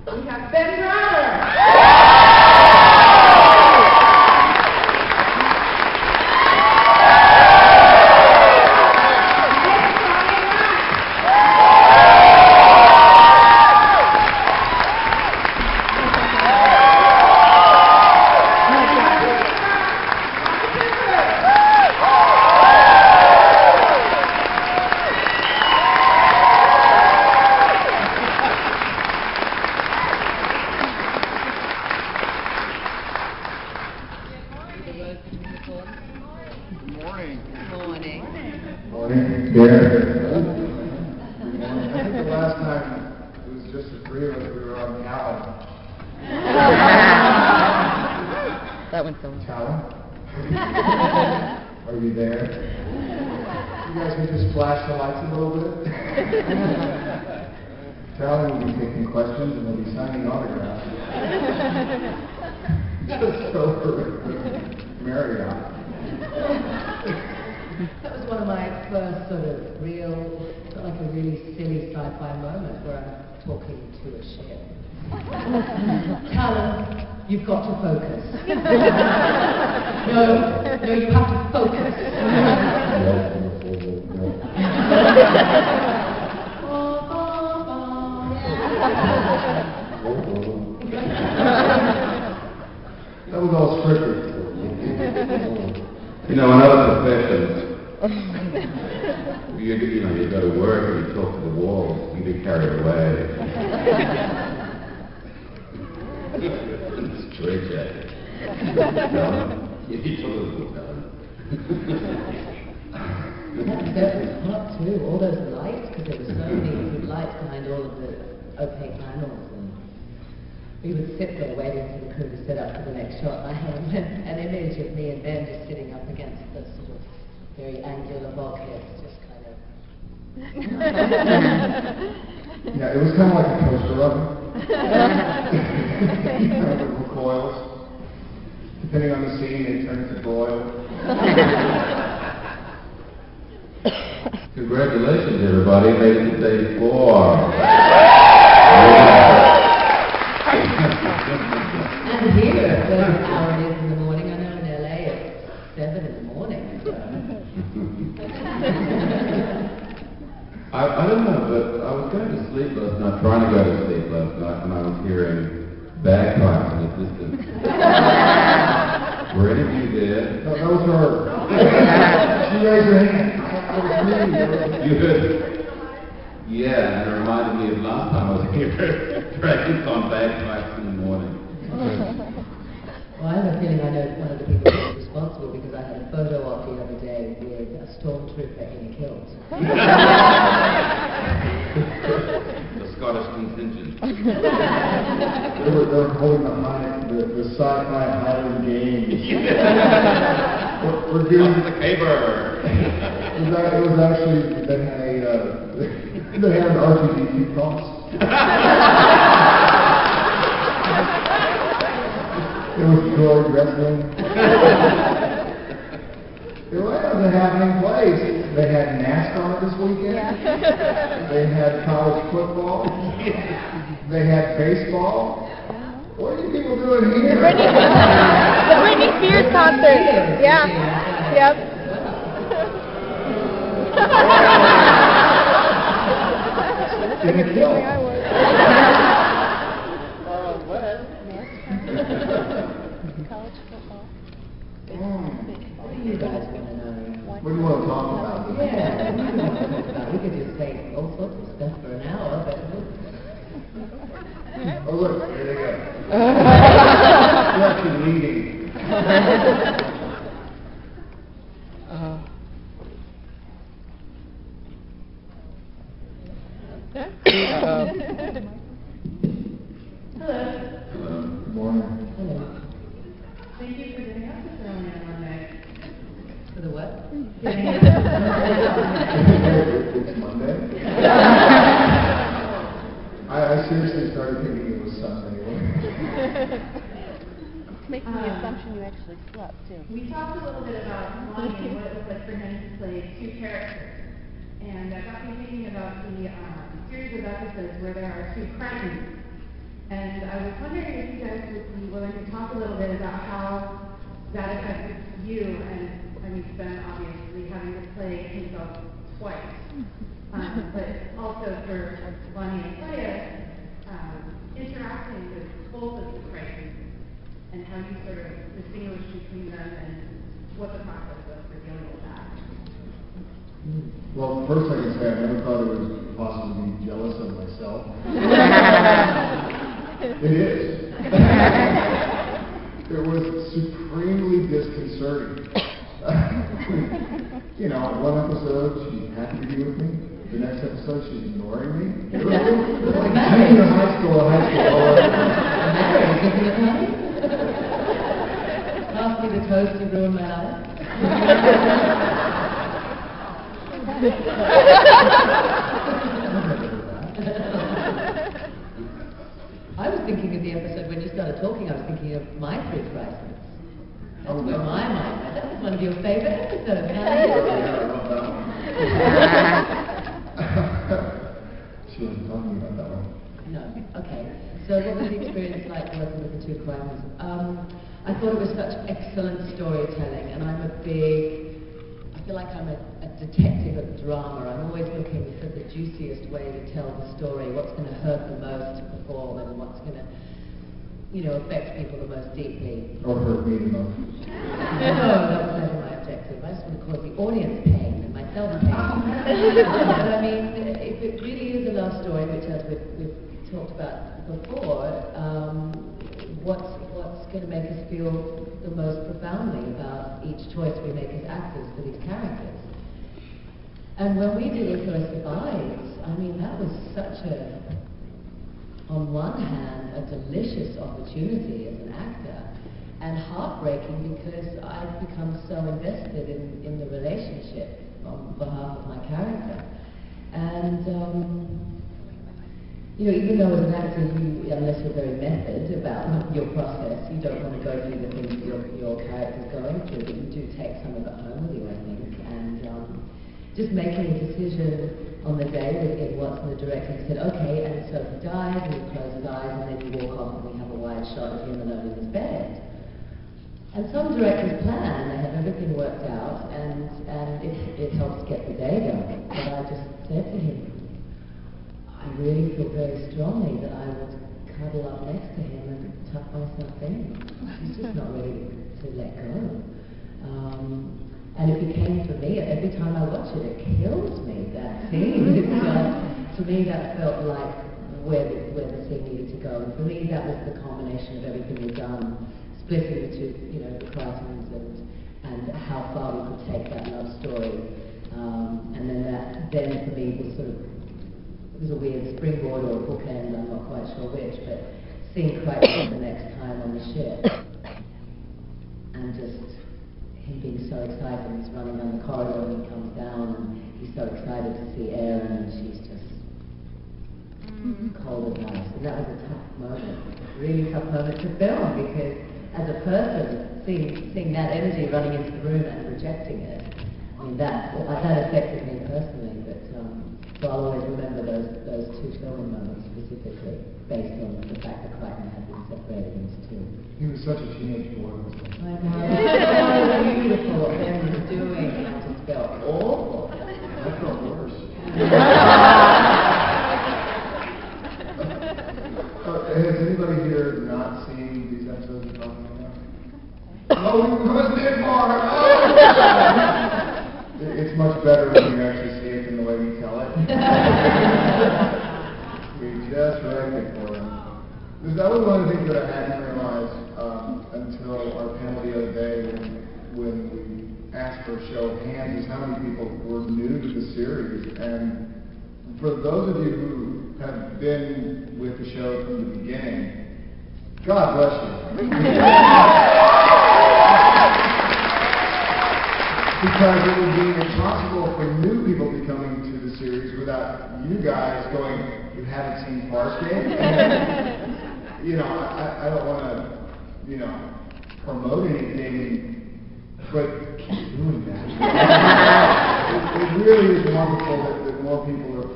We have Ben Browder. That went so well. Talyn? Are you there? You guys can just flash the lights a little bit? Talyn will be taking questions and we'll be signing autographs. Just over Marriott. That was one of my first sort of real, felt like a really silly sci-fi moment where I'm talking to a ship. Talyn, you've got to focus. No, you have to focus. That was all scripted. You know, in other professions, you go to work and you talk to the walls, you get carried away. Straight jacket. You need to lose That was hot too, all those lights, because there were so many good lights behind all of the opaque panels, and we would sit there waiting for the crew to set up for the next shot. I had an image of me and Ben just sitting up against the sort of very angular bulkheads, just kind of... Yeah, it was kind of like a toaster oven. The coils. Depending on the scene, they turn to broil. Congratulations, everybody. Made it to day 4. And here, whatever hour it is in the morning, I know in LA it's 7 in the morning. So. I don't know, but I was going to sleep last night, trying to go to sleep last night, and I was hearing bagpipes in the distance. Were any of you there? No, that was her. She raised her hand. That was me. You heard? Yeah, and it reminded me of last time I was here practicing on bagpipes in the morning. Well, I have a feeling I know one of the people who was responsible because I had a photo op the other day with a stormtrooper in a kilt. The Scottish contingent. They were holding the sci-fi Highland Games. We're doing the caber. It was actually they had an R2D2 cross. It was droid wrestling. It was a happening place. They had NASCAR this weekend. Yeah. They had college football. They had baseball. What are you people doing here? The Britney Spears concert. Yeah. Yep. In a kill. College football. What do you guys want to know? What do you want to talk about? Yeah, we could just say all sorts of stuff for an hour, but... Oh, look, there they go. You're actually leading. Hello. Good morning. Hello. Thank you for giving us this early on Monday. For the what? It's Monday. I seriously started thinking it was Sunday. Making the assumption you actually slept, too. We talked a little bit about Claudia and what it was like for him to play 2 characters. And that got me thinking about the series of episodes where there are 2 Crichtons. And I was wondering if you guys would be willing to talk a little bit about how that affected you, and I mean, Ben obviously having to play himself twice, but also for Bonnie and Claudia, interacting with both of the Crichtons, and how you sort of distinguish between them and what the process was for dealing with that. Well, first I can say I never thought it was possible to be jealous of myself. It is. It was supremely disconcerting. You know, one episode she's happy to be with me, the next episode she's ignoring me. It was like junior high school. Pass me the toast, you ruined my life. I was thinking of the episode when you started talking, I was thinking of my three crises. That's where my mind went. That was one of your favorite episodes, Yeah, I love that one. She wasn't talking about that one. No, okay. So what was the experience like working with the two crimes? I thought it was such excellent storytelling, and I feel like I'm a detective of drama. I'm always looking for the juiciest way to tell the story, what's going to hurt the most to perform, and what's going to, affect people the most deeply. Or hurt me the most. No, that was never my objective. I just want to cause the audience pain and myself pain. But I mean, if it really is a love story, which as we've talked about before, what's going to make us feel the most profoundly about each choice we make as actors for these characters? And when we did If Earth Survives, I mean, that was such on one hand, a delicious opportunity as an actor, and heartbreaking because I've become so invested in the relationship on behalf of my character. And, even though as an actor, unless you're very method about your process, you don't want to go through the things your character's going through, but you do take some of it home with you, I think. And just making a decision on the day in what's in the director, he said, okay, and so he dies, and he closes his eyes, and then you walk off and we have a wide shot of him alone in his bed. And some directors plan, they have everything worked out, and it helps get the day going. But I just said to him, I really feel very strongly that I would cuddle up next to him and tuck myself in. He's just not ready to let go. And it became, for me, every time I watch it, it kills me, that scene. To me, that felt like where the scene needed to go. And for me, that was the culmination of everything we've done, splitting the two, the Crichtons and how far we could take that love story. And then for me, was sort of, it was a weird springboard or a bookend, I'm not quite sure which, but seeing Crichton the next time on the ship, and just him being so excited, he's running down the corridor and he comes down and he's so excited to see Erin and she's just cold as ice. And that was a tough moment, really tough moment to film, because as a person, seeing that energy running into the room and rejecting it, I mean that affected me personally, but so I'll always remember those two filming moments specifically, based on the fact that Crichton had been separated into two. He was such a teenage boy. I know. So beautiful what Ben was doing. I just felt awful. I felt worse. Has anybody here not seen these episodes you're talking about? Oh, we must it more! It's much better when you actually see it than the way we tell it. We just wrecked it for them. Because that was one of the things that I hadn't realized until our panel the other day when we asked for a show of hands, is how many people were new to the series. And for those of you who have been with the show from the beginning, God bless you. Because it would be impossible for new people to be coming to the series without you guys going, you haven't seen Farscape? And, I don't want to, promote anything, but keep doing that. It really is wonderful that more people are